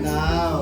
ดาว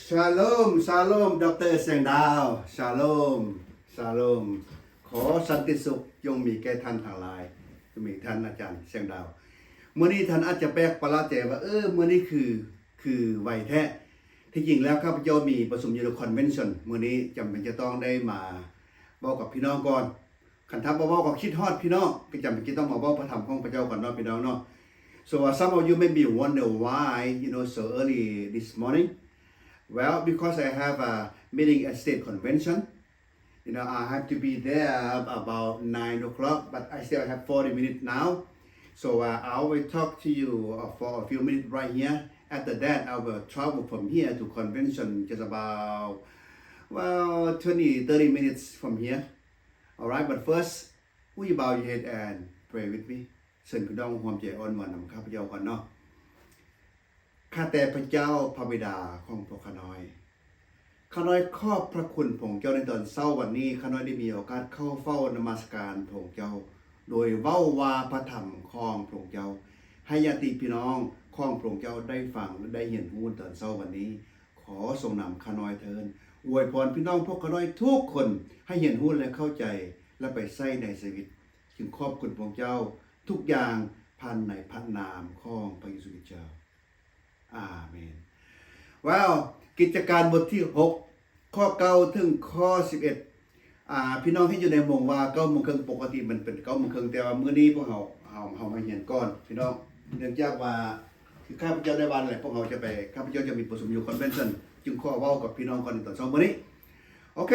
ชาโลมชาโลมดรแสงดาวชาโลมชาโลมขอสันติสุขจงมีแก่ท่านทั้งหลายจะมีท่านอาจารย์แสงดาวเมื่อนี้ท่านอาจจะแปลกประหลาดใจว่าเมื่อนี้คือไวแท้ที่จริงแล้วข้าพเจ้ามีประชุมยูโรคอนเวนชั่นเมื่อนี้จำเป็นจะต้องได้มาบอกกับพี่น้องก่อนคันทับบอกก็คิดฮอดพี่น้องก็จำเป็นจะต้องมาบอกพระธรรมของพระเจ้าก่อนเนาะพี่น้องเนาะ so some of you maybe wonder why so early this morning. Well, because I have a meeting at state convention, I have to be there about 9 o'clock, but I still have 40 minutes now. So I will talk to you for a few minutes right here. After that, I will travel from here to convention just about, 20-30 minutes from here. All right, but first, will you bow your head and pray with me? เชิญคุณน้องความใจอ่อนหวานนำข้าพเจ้าก่อนเนาะข้าแต่พระเจ้าพระบิดาของพวกข้าน้อยขอบพระคุณพระองค์เจ้าในตอนเช้าวันนี้ข้าน้อยได้มีโอกาสเข้าเฝ้านมัสการพระองค์เจ้าโดยเว้าวาพระธรรมของพระองค์เจ้าให้ญาติพี่น้องของพระองค์เจ้าได้ฟังและได้เห็นรู้ตอนเช้าวันนี้ขอทรงนำข้าน้อยเถิดอวยพรพี่น้องพวกข้าน้อยทุกคนให้เห็นรู้และเข้าใจและไปใช้ในชีวิตจึงขอบคุณพระองค์เจ้าทุกอย่างพันในพระนามของพระเยซูคริสต์เจ้าอาเมนกิจการบทที่6ข้อ9ถึงข้อ11พี่น้องที่อยู่ในวงว่า9 โมงครึ่งปกติมันเป็น9 โมงครึ่งแต่ว่ามื้อนี้พวกเรามาเรียนก่อนพี่น้องเนื่องจากว่าคือข้าพเจ้าได้วันแหละพวกเราจะไปข้าพเจ้าจะมีประชุมอยู่คอนเวนชั่นจึงขอเว้ากับพี่น้องก่อนตอนเช้ามื้อนี้โอเค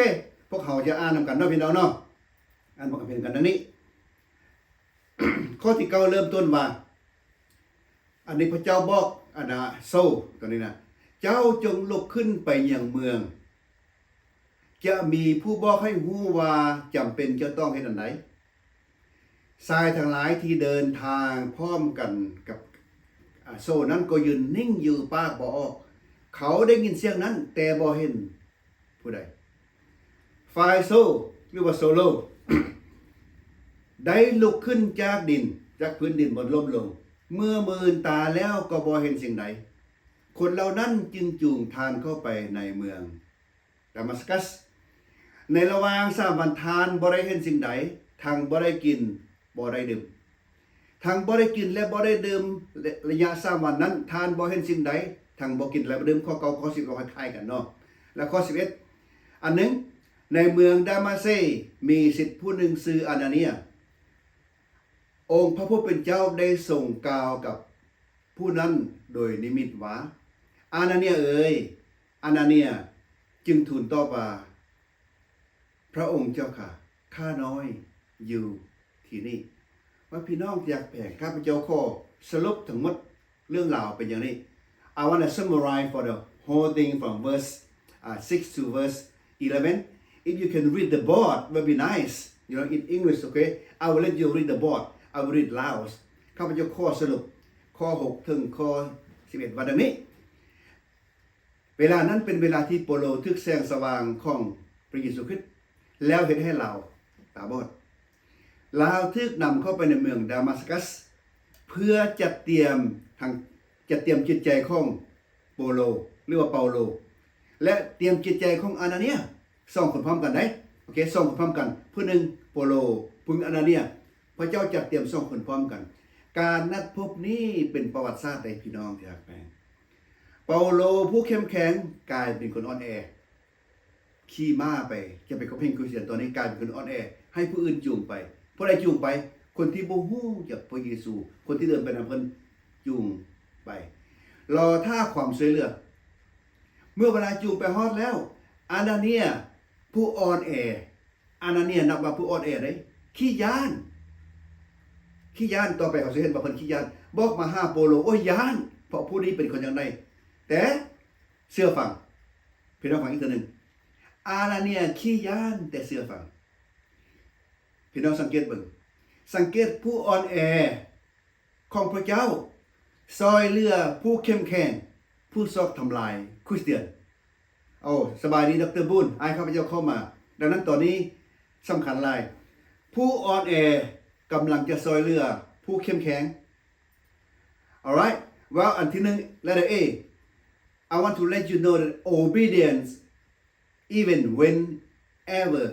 พวกเราจะอ่านนำกันเนาะพี่น้องเนาะอ่านบอกกันกันดังนี้ ข้อที่9เริ่มต้นว่าอันนี้พระเจ้าบอกโซ่ตอนนี้นะเจ้าจงลุกขึ้นไปยังเมืองจะมีผู้บอกให้ฮู้ว่าจำเป็นจะต้องเฮ็ดอันใดชายทั้งหลายที่เดินทางพร้อมกันกับโซ่นั้นก็ยืนนิ่งอยู่ปากบ่ออกเขาได้ยินเสียงนั้นแต่บ่เห็นผู้ใดฝ่ายโซ่หรือว่าโซโล ได้ลุกขึ้นจากดินจากพื้นดินบนล่มลงเมื่อมืนตาแล้วก็บ่เห็นสิ่งใดคนเหล่านั้นจึงจูงทานเข้าไปในเมืองดามัสกัสในระหว่าง3 วันทานบ่ได้เห็นสิ่งใดทางบ่ได้กินบ่ได้ดื่มทางบ่ได้กินและบ่ได้ดื่มระยะ3 วันนั้นทานบ่เห็นสิ่งใดทางบ่กินและบ่ดื่มข้อ9ข้อ10ก็คล้ายๆกันเนาะและข้อ11อันหนึ่งในเมืองดามาสมีศิษย์ผู้หนึ่งชื่ออานาเนียองค์พระผู้เป็นเจ้าได้ส่งกล่าวกับผู้นั้นโดยนิมิตว่าอานาเนียอานาเนียจึงทูลตอบว่าพระองค์เจ้าค่ะข้าน้อยอยู่ที่นี่ว่าพี่น้องอยากแผ่ข้าพเจ้าขอสรุปทั้งหมดเรื่องราวเป็นอย่างนี้ I want to summarize for the whole thing from verse 6 to verse 11 if you can read the board will be nice in English okay I will let you read the board I will read loud ข้าพเจ้าข้อสรุปข้อ6ถึงข้อ11ว่าดังนี้เวลานั้นเป็นเวลาที่โปโลทึกแสงสว่างของพระเยซูคริสต์แล้วเห็นให้เราตาบอดลาวทึกนำเข้าไปในเมืองดามัสกัสเพื่อจัดเตรียมจิตใจของโปโลหรือว่าเปาโลและเตรียมจิตใจของอานาเนีย2 คนพร้อมกันได้โอเค2 คนพร้อมกันผู้หนึ่งโปโลผู้หนึ่งอานาเนียพระเจ้าจัดเตรียม2 คนพร้อมกันการนัดพบนี้เป็นประวัติศาสตร์ในพี่น้องที่รักแปลงเปาโลผู้เข้มแข็งกลายเป็นคนอ่อนแอขี่ม้าไปจะไปกับเพ่งคริสเตียนตอนนี้กลายเป็นคนอ่อนแอให้ผู้อื่นจูงไปผู้ใดจูงไปคนที่บ่ฮู้จักพระเยซูคนที่เดินไปนำเพิ่นจูงไปรอท่าความช่วยเหลือเมื่อเวลาจูงไปฮอดแล้วอานาเนียผู้อ่อนแออานาเนียนับว่าผู้อ่อนแอได้ขี้ย้านต่อไปเขาสิเห็นว่าเพิ่นขี้ย้านบอกมาหาโปโลโอ้ยย้าน เพราะผู้นี้เป็นคนอย่างใดแต่เชื่อฟังพี่น้องฟังอีกตัวนึงอานาเนียขี้ย้านแต่เชื่อฟังพี่น้องสังเกตเบิ่งสังเกตผู้อ่อนแอของพระเจ้าซอยเรือผู้เข้มแข็งผู้ซอกทำลายคริสเตียนสบายดีดร.บุญอ้ายข้าพเจ้าเข้ามาดังนั้นตอนนี้สำคัญหลายผู้อ่อนแอกำลังจะซอยเรือผู้เข้มแข็ง Alright well อันที่1 letter A I want to let you know that obedience even whenever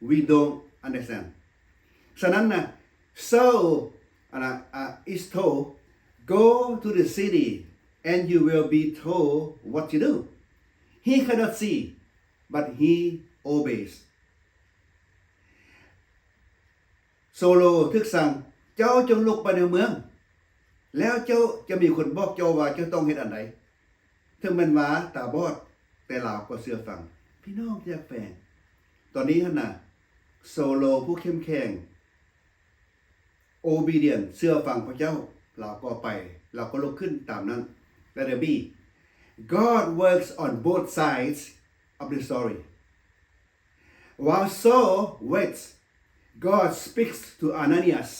we don't understand ฉะนั้นนะ Saul is told go to the city and you will be told what to do he cannot see but he obeys โซโลทึกสั่งเจ้าจงลุกไปในเมืองแล้วเจ้าจะมีคนบอกเจ้าว่าเจ้าต้องเฮ็ดอันใดถึงแม้นว่าตาบอดแต่ลาวก็เชื่อฟังพี่น้องที่รักแฟงตอนนี้หั่นน่ะโซโลผู้เข้มแข็ง obedient เชื่อฟังพระเจ้าเราก็ไปเราก็ลุกขึ้นตามนั้น Letter B God works on both sides of the story while Saul waits God speaks to Ananias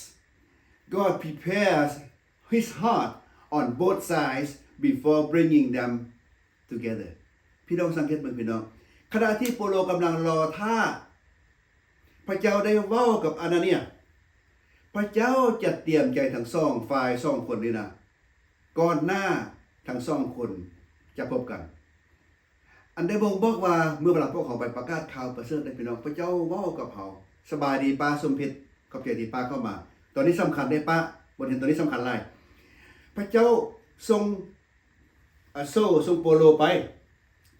God prepares his heart on both sides before bringing them together พี่น้องสังเกตเบิ่งพี่น้องขณะที่โปโลกำลังรอท่าพระเจ้าได้เว้ากับอานาเนียพระเจ้าจะเตรียมใจทั้งสองฝ่าย2คนนี่นะก่อนหน้าทั้ง2คนจะพบกันอันได้บ่งบอกว่าเมื่อเวลาพวกเขาไปประกาศข่าวประเสริฐได้พี่น้องพระเจ้าเว้ากับเขาสบายดีป้าสมเพชรขอบใจที่ป้าเข้ามาตอนนี้สำคัญได้ป้าบทเห็นตอนนี้สำคัญหลายพระเจ้าทรงส่งโปโลไป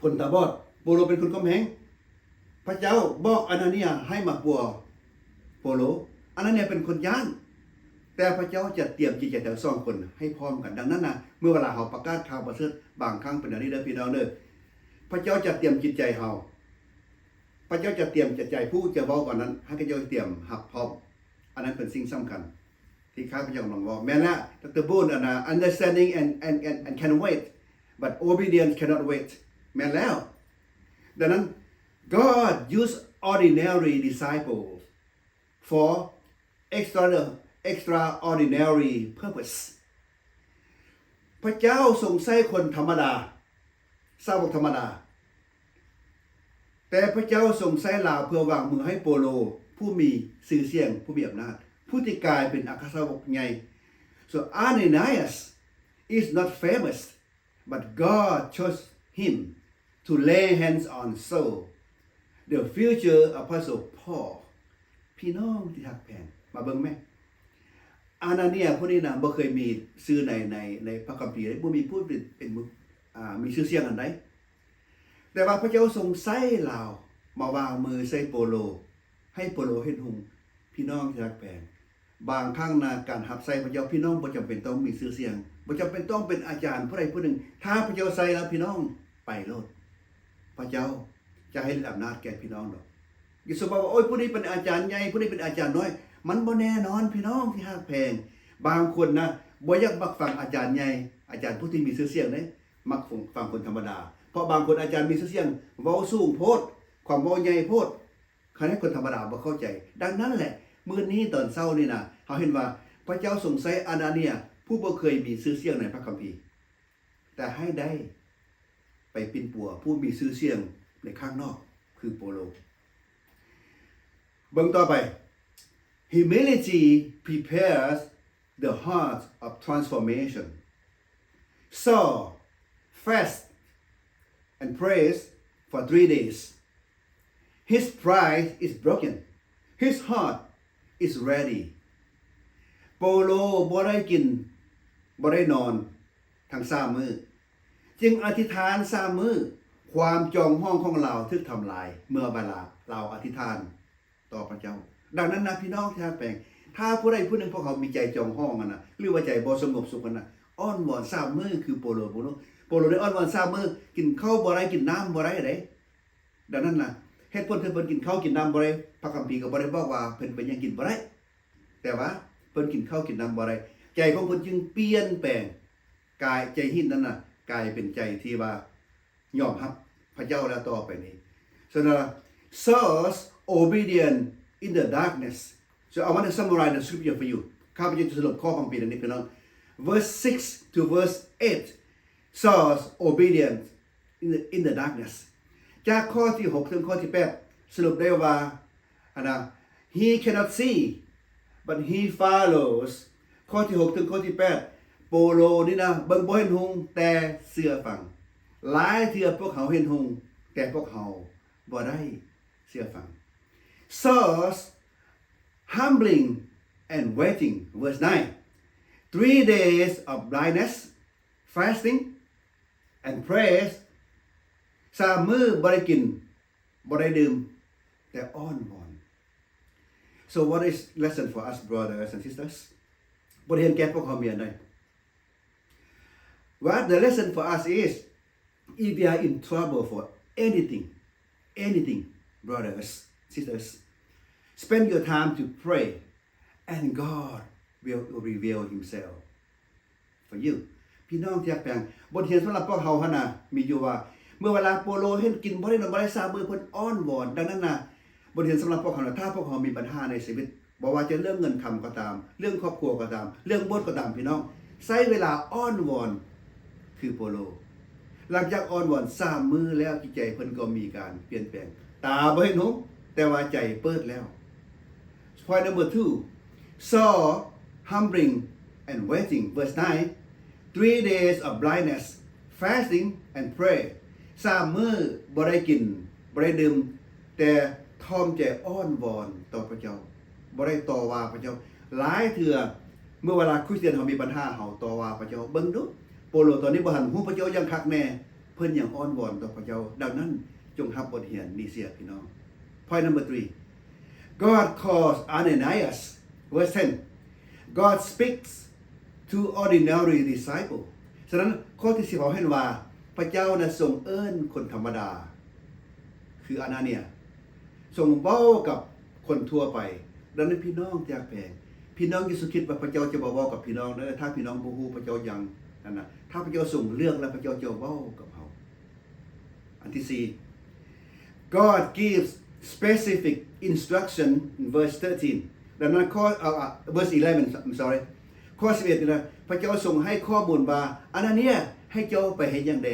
ผลตาบอดโปโลเป็นคนกำแหงพระเจ้าบอกอานาเนียให้มาปัวโปโลอานาเนียเป็นคนย่านแต่พระเจ้าจะเตรียมจิตใจทั้ง2คนให้พร้อมกันดังนั้นนะเมื่อเวลาเฮาประกาศข่าวประเสริฐบางครั้งเป็นอย่างนี้เด้อพี่น้องเด้อพระเจ้าจะเตรียมจิตใจเฮาพระเจ้าจะเตรียมจิตใจผู้จะเว้าก่อนนั้นให้พระเจ้าเตรียมรับพร้อมอันนั้นเป็นสิ่งสำคัญที่ข้าพเจ้ากำลังเว้าแม่นละดร.บุญunderstanding and can wait but obedience cannot wait แม่นแล้วดังนั้น God used ordinary disciples for extraordinary purpose พระเจ้าทรงใช้คนธรรมดาสาวกธรรมดาแต่พระเจ้าทรงใช้ลาวเพื่อวางมือให้โปโลผู้มีชื่อเสียงผู้มีอำนาจผู้ที่กลายเป็นอัครสาวกใหญ่ so Ananias is not famous but God chose him to lay hands on Saul the future apostle Paul พี่น้องที่รักแพงมาเบิ่งแม่อานาเนียผู้นี้น่ะบ่เคยมีชื่อในพระคัมภีร์บ่มีผู้เป็นมีชื่อเสียงอันใดแต่ว่าพระเจ้าทรงใช้ลาวมาวางมือใส่โปโลให้โปโลเฮ็ดหุงพี่น้องที่รักแพงบางครั้งนะการรับใช้พระเจ้าพี่น้องบ่จำเป็นต้องมีชื่อเสียงบ่จำเป็นต้องเป็นอาจารย์ผู้ใดผู้หนึ่งถ้าพระเจ้าใช้แล้วพี่น้องไปโลดพระเจ้าจะให้อำนาจแก่พี่น้องดอกอย่าสมมุติว่าโอ้ยผู้นี้เป็นอาจารย์ใหญ่ผู้นี้เป็นอาจารย์น้อยมันบ่แน่นอนพี่น้องที่รักแพงบางคนนะบ่อยากมักฟังอาจารย์ใหญ่อาจารย์ผู้ที่มีชื่อเสียงเด้มักฟังคนธรรมดาเพราะบางคนอาจารย์มีชื่อเสียงเว้าสูงโพดความเว้าใหญ่โพดคันให้คนธรรมดาบ่เข้าใจดังนั้นแหละมื้อนี้ตอนเช้านี่นะเฮาเห็นว่าพระเจ้าทรงใช้อานาเนียผู้บ่เคยมีชื่อเสียงในพระคัมภีร์แต่ให้ได้ไปเป็นปัวผู้มีชื่อเสียงในข้างนอกคือโปโลเบิ่งต่อไป Humility prepares the heart of transformation Saul fast and prays for 3 days His pride is broken His heart is ready โปโลบ่ได้กินบ่ได้นอนทั้ง3มื้อจึงอธิษฐาน3มื้อความจองห้องของเราถูกทำลายเมื่อเวลาเราอธิษฐานต่อพระเจ้าดังนั้นนะพี่น้องที่รักแพงถ้าผู้ใดผู้หนึ่งพวกเขามีใจจองห้องกันนะหรือว่าใจบ่สงบสุขกันนะอ้อนวอน3มื้อคือโปโลได้อ้อนวอน3มื้อกินข้าวบ่ได้กินน้ำบ่ได้เด้ดังนั้นนะเฮ็ดเพิ่นกินข้าวกินน้ำบ่ได้พระคัมภีร์ก็บ่ได้บอกว่าเพิ่นเป็นหยังกินบ่ได้แต่ว่าเพิ่นกินข้าวกินน้ำบ่ได้ใจของเพิ่นจึงเปลี่ยนแปลง กายใจหินนั้นน่ะกลายเป็นใจที่ว่ายอมรับพระเจ้าแล้วต่อไปนี้ so now Saul's obedient in the darkness so I want to summarize the scripture for you ข้าพเจ้าจะสรุปข้อคัมภีร์นี้พี่น้อง verse 6 to verse 8 Saul's obedient in the darkness จากข้อที่6ถึงข้อที่8สรุปได้ว่าhe cannot see but he follows ข้อที่6ถึงข้อที่8โปโลนี่นะเบิ่งบ่เห็นหุงแต่เชื่อฟังหลายเทื่อพวกเขาเห็นหุงแต่พวกเขาบ่ได้เชื่อฟัง Saul's humbling and waiting verse 9 3 days of blindness fasting and prayers 3 มื้อบ่ได้กินบ่ได้ดื่มแต่อ้อนวอน So what is lesson for us brothers and sisters บทเรียนแก่พวกเรามีอันใด What the lesson for us is if we are in trouble for anything brothers sisters spend your time to pray and God will reveal himself for you พี่น้องที่รักแปลงบทเรียนสำหรับพวกเราหั่นน่ะมีอยู่ว่าเมื่อเวลาโปโลเห็นกินบ่ได้นอนบ่ได้3มื้อเพิ่นอ้อนวอนดังนั้นน่ะบทเรียนสำหรับพวกเขาถ้าพวกเขามีปัญหาในชีวิตบ่ว่าจะเรื่องเงินคำก็ตามเรื่องครอบครัวก็ตามเรื่องบทก็ตามพี่น้องใช้เวลาอ้อนวอนคือโปโลหลังจากอ้อนวอน3มื้อแล้วจิตใจเพิ่นก็มีการเปลี่ยนแปลงตาบ่เห็นหุงแต่ว่าใจเปิดแล้ว Point number 2 Saul humbling and waiting verse 9 3 days of blindness fasting and pray 3 มื้อบ่ได้กินบ่ได้ดื่มแต่ท่อมใจอ้อนวอนต่อพระเจ้าบ่ได้ต่อว่าพระเจ้าหลายเทื่อเมื่อเวลาคริสเตียนเฮามีปัญหาเฮาต่อว่าพระเจ้าเบิ่งดูโปโลตอนนี้บ่ทันฮู้พระเจ้ายังคักแน่เพิ่นยังอ้อนวอนต่อพระเจ้าดังนั้นจงรับบทเรียนนี้เสียพี่น้อง Point number 3 God calls Ananias verse 10 God speaks to ordinary disciple ฉะนั้นข้อที่10เขาเห็นว่าพระเจ้าน่ะทรงเอิ้นคนธรรมดาคืออานาเนียทรงเว้ากับคนทั่วไปดังนั้นพี่น้องอยากแพงพี่น้องอย่าสุคิดว่าพระเจ้าจะบ่เว้ากับพี่น้องถ้าพี่น้องบ่ฮู้พระเจ้ายังนั่นน่ะถ้าพระเจ้าทรงเลือกแล้วพระเจ้าจะเว้ากับเฮาอันที่4 God gives specific instruction in verse 13ดังนั้นข้อverse 11 I'm sorry ข้อ11นี่นะพระเจ้าทรงให้ข้อมูลว่าอานาเนียให้เจ้าไปเฮ็ดหยังแด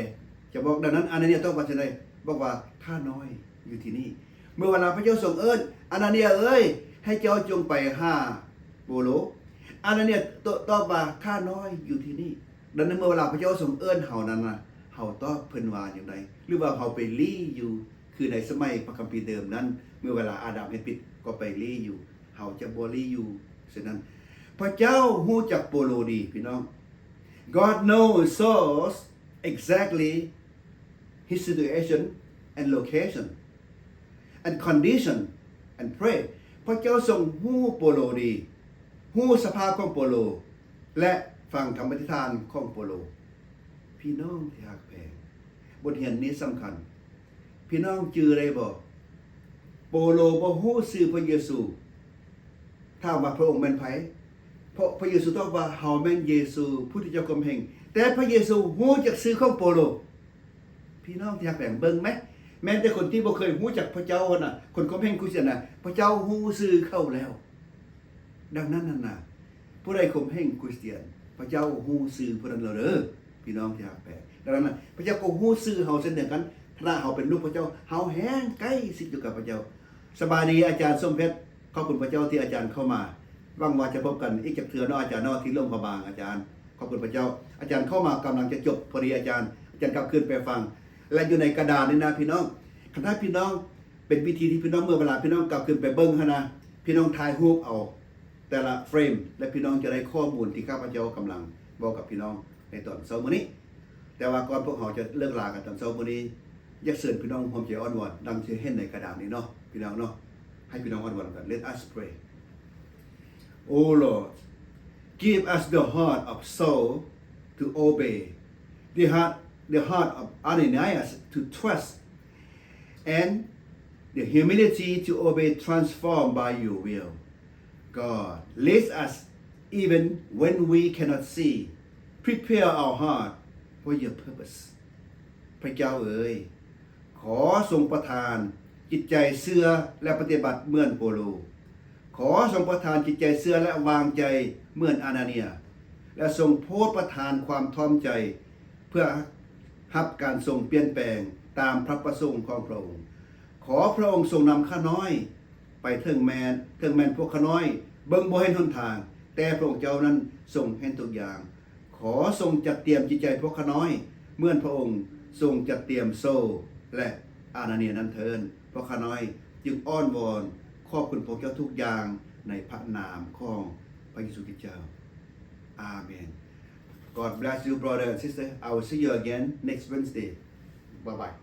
จะบอกดังนั้นอานาเนียต้องว่าจังได๋บอกว่าข้าน้อยอยู่ที่นี่เมื่อเวลาพระเจ้าทรงเอิ้นอานาเนียเอ้ยให้เจ้าจงไปหาโปโลอานาเนียตอบว่าข้าน้อยอยู่ที่นี่ดังนั้นเมื่อเวลาพระเจ้าทรงเอิ้นเฮานั้นน่ะเฮาตอบเพิ่นว่าจังไดหรือว่าเฮาไปลี่อยู่คือในสมัยพระคัมภีร์เดิมนั้นเมื่อเวลาอาดัมเฮ็ดผิดก็ไปลี่อยู่เฮาจะบ่ลี่อยู่ฉะนั้นพระเจ้าฮู้จักโปโลดีพี่น้อง God knows Saul's exactly his situation and location and condition and pray พระเจ้าทรงฮู้โปโลดีฮู้สภาพของโปโลและฟังคำอธิษฐานของโปโลพี่น้องที่รักแพงบทเรียนนี้สำคัญพี่น้องจือได้บ่โปโลบ่ฮู้ชื่อพระเยซูถ้าว่าพระองค์แม่นไผเพราะพระเยซูตอบว่าเฮาแม่นเยซูผู้ที่เจ้ากำแห่งแต่พระเยซูฮู้จักชื่อของโปโลพี่น้องที่รักแพงเบิ่งมั้ยแม้แต่คนที่บ่เคยฮู้จักพระเจ้าน่ะคนกำแห่งคริสเตียนน่ะพระเจ้าฮู้ชื่อเขาแล้วดังนั้นน่ะผู้ใดกำแห่งคริสเตียนพระเจ้าฮู้ชื่อผู้นั้นแล้วเด้อพี่น้องที่รักแพงดังนั้นพระเจ้าก็ฮู้ชื่อเฮาเช่นเดียวกันถ้าเฮาเป็นลูกพระเจ้าเฮาแฮงใกล้ชิดอยู่กับพระเจ้าสบายดีอาจารย์ส้มเพชรขอบคุณพระเจ้าที่อาจารย์เข้ามาหวังว่าจะพบกันอีกจักเทื่อเนาะอาจารย์เนาะที่ร่มพระบางอาจารย์ขอบคุณพระเจ้าอาจารย์เข้ามากำลังจะจบพอดีอาจารย์กลับคืนไปฟังและอยู่ในกระดาษนี่นะพี่น้องถ้าพี่น้องเป็นวิธีที่พี่น้องเมื่อเวลาพี่น้องกลับคืนไปเบิ่งหั่นนะพี่น้องถ่ายรูปเอาแต่ละเฟรมและพี่น้องจะได้ข้อมูลที่ข้าพเจ้ากำลังบอกกับพี่น้องในตอนเช้ามื้อนี้แต่ว่าก่อนพวกเราจะเลิกลากันตอนเช้ามื้อนี้อยากเชิญพี่น้องร่วมใจอ้อนวอนดังที่เห็นในกระดาษนี้เนาะพี่น้องเนาะให้พี่น้องอ้อนวอนกัน Let us pray Oh Lord give us the heart of Saul to obey the heart of Ananias to trust and the humility to obey transformed by your will God lead us even when we cannot see prepare our heart for your purpose พระเจ้าเอ๋ยขอทรงประทานจิตใจเชื่อและปฏิบัติเหมือนโปโลขอทรงประทานจิตใจเชื่อและวางใจเหมือนอานาเนียและทรงโพธิประทานความท่อมใจเพื่อรับการทรงเปลี่ยนแปลงตามพระประสงค์ของพระองค์ขอพระองค์ทรงนำข้าน้อยไปถึงแม่นพวกข้าน้อยเบิ่งบ่เห็นหนทางแต่พระองค์เจ้านั้นทรงเห็นทุกอย่างขอทรงจัดเตรียมจิตใจพวกข้าน้อยเหมือนพระองค์ทรงจัดเตรียมโซและอานาเนียนั้นเทินพวกข้าน้อยจึงอ้อนวอนขอบคุณพระเจ้าทุกอย่างในพระนามของพระเยซูคริสต์เจ้าอาเมน God bless you brother and sister I will see you again next Wednesday bye bye